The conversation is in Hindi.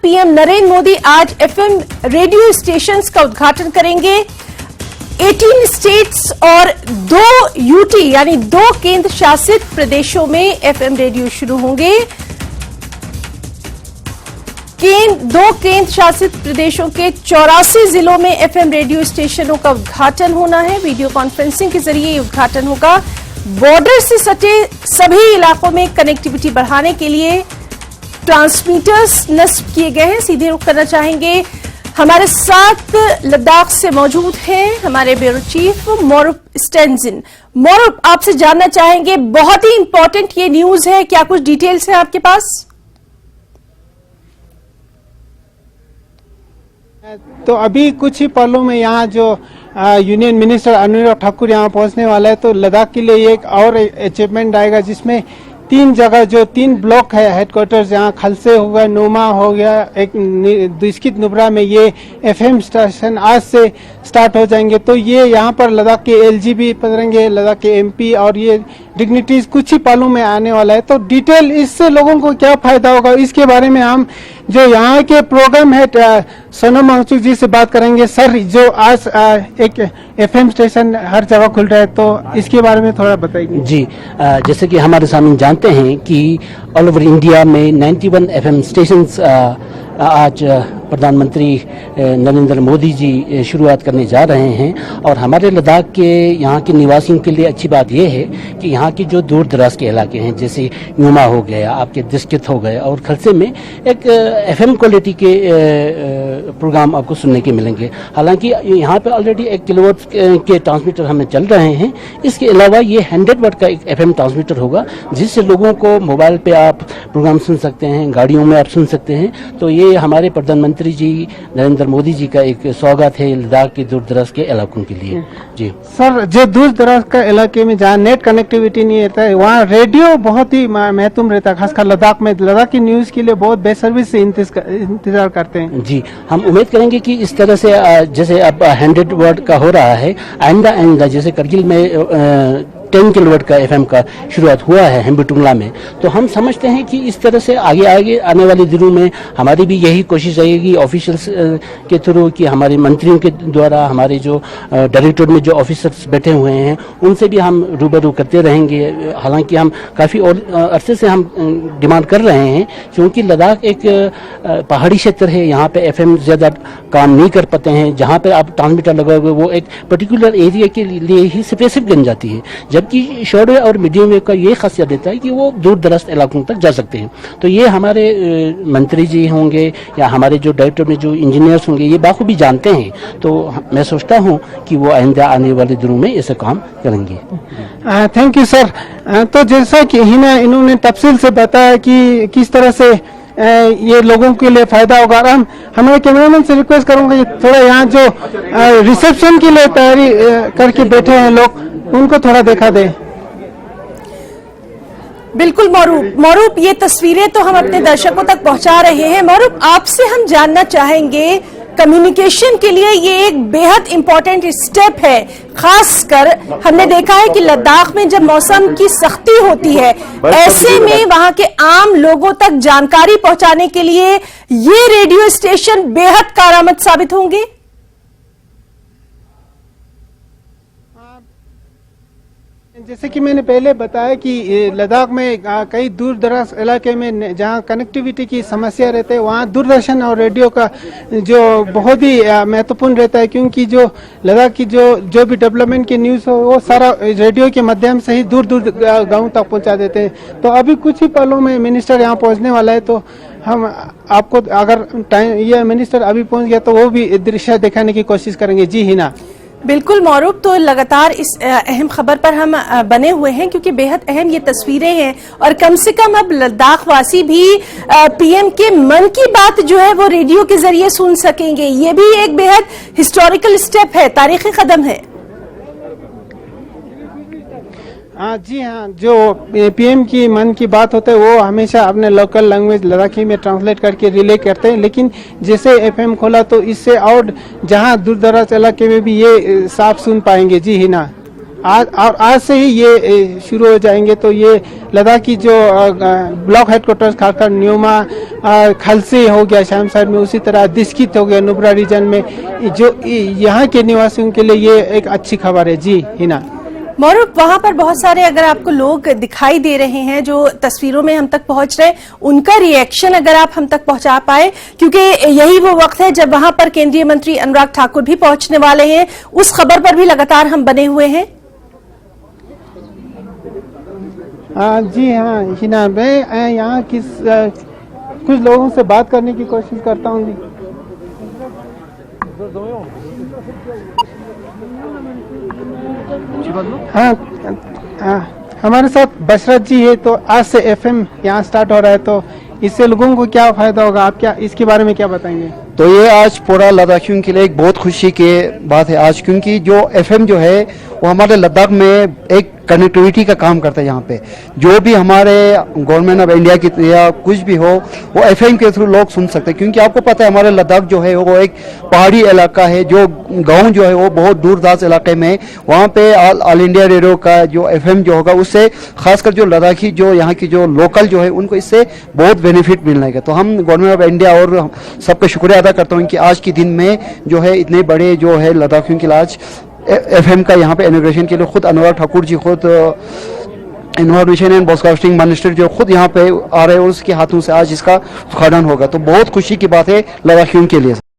पीएम नरेंद्र मोदी आज एफएम रेडियो स्टेशंस का उद्घाटन करेंगे। 18 स्टेट्स और 2 यूटी यानी 2 केंद्र शासित प्रदेशों में एफएम रेडियो शुरू होंगे। 2 केंद्र शासित प्रदेशों के 84 जिलों में एफएम रेडियो स्टेशनों का उद्घाटन होना है। वीडियो कॉन्फ्रेंसिंग के जरिए ये उद्घाटन होगा। बॉर्डर से सटे सभी इलाकों में कनेक्टिविटी बढ़ाने के लिए ट्रांसमीटर्स नस्ब किए गए हैं। सीधे रुख करना चाहेंगे, हमारे साथ लद्दाख से मौजूद हैं हमारे ब्यूरो चीफ मौरूफ स्टेंजिन। मौरूफ, आपसे जानना चाहेंगे, बहुत ही इंपॉर्टेंट ये न्यूज है, क्या कुछ डिटेल्स है आपके पास? तो अभी कुछ ही पलों में यहाँ जो यूनियन मिनिस्टर अनुराग ठाकुर यहाँ पहुँचने वाला है, तो लद्दाख के लिए एक और अचीवमेंट आएगा, जिसमें 3 जगह जो 3 ब्लॉक है हेडक्वार्टर्स, यहाँ खलसे हो गया, नोमा हो गया, एक दुस्कित नुब्रा में ये एफएम स्टेशन आज से स्टार्ट हो जाएंगे। तो ये यहाँ पर लद्दाख के एलजी भी पधरेंगे, लद्दाख के एमपी और ये डिग्निटीज कुछ ही पलों में आने वाला है। तो डिटेल इससे लोगों को क्या फायदा होगा, इसके बारे में हम जो यहाँ के प्रोग्राम हेड सोनम वांगचुक जी से बात करेंगे। सर, जो आज एक एफएम स्टेशन हर जगह खुल रहा है, तो इसके बारे में थोड़ा बताइए। जी, जैसे कि हमारे सामने जानते हैं कि ऑल ओवर इंडिया में 91 एफएम स्टेशंस आज प्रधानमंत्री नरेंद्र मोदी जी शुरुआत करने जा रहे हैं। और हमारे लद्दाख के यहाँ के निवासियों के लिए अच्छी बात यह है कि यहाँ के जो दूर दराज के इलाके हैं, जैसे यूमा हो गया, आपके दिस्कित हो गए और खलसे में एक एफएम क्वालिटी के प्रोग्राम आपको सुनने के मिलेंगे। हालांकि यहाँ पे ऑलरेडी 1 किलोवाट के ट्रांसमीटर हमें चल रहे हैं। इसके अलावा ये 100 वाट का एक एफएम ट्रांसमीटर होगा, जिससे लोगों को मोबाइल पे आप प्रोग्राम सुन सकते हैं, गाड़ियों में आप सुन सकते हैं। तो ये हमारे प्रधानमंत्री जी नरेंद्र मोदी जी का एक स्वागत है लद्दाख के दूर दराज के इलाकों के लिए। जी सर, जो दूर दराज का इलाके में जहाँ नेट कनेक्टिविटी नहीं रहता है, वहाँ रेडियो बहुत ही महत्वपूर्ण रहता है, खासकर लद्दाख में। लद्दाख की न्यूज के लिए बहुत बेसर्विस से इंतजार करते हैं। जी, हम उम्मीद करेंगे कि इस तरह से जैसे अब 100 वाट का हो रहा है, आइंदा जैसे करगिल में 10 किलोवाट का एफएम का शुरुआत हुआ है हेम्बुटुंगला में, तो हम समझते हैं कि इस तरह से आगे आने वाले दिनों में हमारी भी यही कोशिश रहेगी ऑफिशियल्स के थ्रू कि हमारे मंत्रियों के द्वारा, हमारे जो डायरेक्टोरेट में जो ऑफिसर्स बैठे हुए हैं उनसे भी हम रूबरू करते रहेंगे। हालांकि हम काफ़ी और अरसे से हम डिमांड कर रहे हैं, क्योंकि लद्दाख एक पहाड़ी क्षेत्र है, यहाँ पे एफएम ज़्यादा काम नहीं कर पाते हैं। जहाँ पे आप ट्रांसमीटर लगाओगे वो एक पर्टिकुलर एरिया के लिए ही स्पेसिफिक बन जाती है, जबकि शॉर्ट वेव और मीडियम वेव का ये खासियत रहता है कि वो दूर दराज इलाकों तक जा सकते हैं। तो ये हमारे मंत्री जी होंगे या हमारे जो डायरेक्टर में जो इंजीनियर्स होंगे, ये बाखूबी जानते हैं। तो मैं सोचता हूँ कि वो आइंदा आने वाले दिनों में ऐसा काम करेंगे। Thank you sir. तो जैसा कि इन्होंने तफसील से बताया कि किस तरह से ये लोगों के लिए फायदा होगा। हमारे कैमरामैन से रिक्वेस्ट करूंगा कि थोड़ा यहाँ जो रिसेप्शन के लिए तैयारी करके बैठे हैं लोग, उनको थोड़ा देखा दे। बिल्कुल मौरूफ, ये तस्वीरें तो हम अपने दर्शकों तक पहुंचा रहे हैं। मौरूफ, आपसे हम जानना चाहेंगे, कम्युनिकेशन के लिए ये एक बेहद इंपॉर्टेंट स्टेप है। खासकर हमने देखा है कि लद्दाख में जब मौसम की सख्ती होती है, ऐसे में वहां के आम लोगों तक जानकारी पहुंचाने के लिए ये रेडियो स्टेशन बेहद कारआमद साबित होंगे। जैसे कि मैंने पहले बताया कि लद्दाख में कई दूर दराज इलाके में जहां कनेक्टिविटी की समस्या रहती है, वहां दूरदर्शन और रेडियो का जो बहुत ही महत्वपूर्ण रहता है, क्योंकि जो लद्दाख की जो भी डेवलपमेंट की न्यूज़ हो, वो सारा रेडियो के माध्यम से ही दूर दूर गाँव तक पहुंचा देते हैं। तो अभी कुछ ही पलों में मिनिस्टर यहाँ पहुँचने वाला है, तो हम आपको अगर टाइम ये मिनिस्टर अभी पहुँच गया तो वो भी दृश्य दिखाने की कोशिश करेंगे। जी हिना। बिल्कुल मौरूफ, तो लगातार इस अहम खबर पर हम बने हुए हैं, क्योंकि बेहद अहम ये तस्वीरें हैं और कम से कम अब लद्दाख वासी भी पीएम के मन की बात जो है वो रेडियो के जरिए सुन सकेंगे। ये भी एक बेहद हिस्टोरिकल स्टेप है, तारीखी कदम है। जी हाँ, जो पीएम की मन की बात होता है वो हमेशा अपने लोकल लैंग्वेज लद्दाखी में ट्रांसलेट करके रिले करते हैं, लेकिन जैसे एफएम खोला तो इससे और जहाँ दूर दराज इलाके में भी ये साफ सुन पाएंगे। जी हिना। आज से ही ये शुरू हो जाएंगे। तो ये लद्दाख की जो ब्लॉक हेडक्वार्टर्स खारकर न्यूमा खलसे हो गया शाम साइड में, उसी तरह दिस्कित हो गया नुब्रा रीजन में, जो यहाँ के निवासियों के लिए ये एक अच्छी खबर है। जी हिना। मौरूफ, वहां पर बहुत सारे अगर आपको लोग दिखाई दे रहे हैं जो तस्वीरों में हम तक पहुंच रहे हैं, उनका रिएक्शन अगर आप हम तक पहुंचा पाए, क्योंकि यही वो वक्त है जब वहां पर केंद्रीय मंत्री अनुराग ठाकुर भी पहुंचने वाले हैं, उस खबर पर भी लगातार हम बने हुए हैं। जी हाँ हिना, मैं यहाँ कुछ लोगों से बात करने की कोशिश करता हूँ। हाँ, हमारे साथ बशरत जी है। तो आज से एफएम यहाँ स्टार्ट हो रहा है, तो इससे लोगों को क्या फायदा होगा, आप क्या इसके बारे में क्या बताएंगे? तो ये आज पूरा लद्दाखियों के लिए एक बहुत खुशी की बात है आज, क्योंकि जो एफएम जो है वो हमारे लद्दाख में एक कनेक्टिविटी का काम करता है। यहाँ पे जो भी हमारे गवर्नमेंट ऑफ इंडिया की या कुछ भी हो वो एफएम के थ्रू लोग सुन सकते हैं, क्योंकि आपको पता है हमारे लद्दाख जो है वो एक पहाड़ी इलाका है, जो गांव जो है वो बहुत दूर दराज इलाके में, वहाँ पे ऑल इंडिया रेडियो का जो एफएम जो होगा उससे खासकर जो लद्दाखी जो यहाँ की जो लोकल जो है उनको इससे बहुत बेनिफिट मिलने का। तो हम गवर्नमेंट ऑफ इंडिया और सबका शुक्रिया अदा करता हूँ कि आज के दिन में जो है इतने बड़े जो है लद्दाखियों के लिए आज एफएम का यहाँ पे इनॉग्रेशन के लिए खुद अनुराग ठाकुर जी, खुद इन्फॉर्मेशन एंड ब्रॉडकास्टिंग मिनिस्टर जो खुद यहाँ पे आ रहे हैं और उसके हाथों से आज इसका उद्घाटन होगा। तो बहुत खुशी की बात है लद्दाखियों के लिए।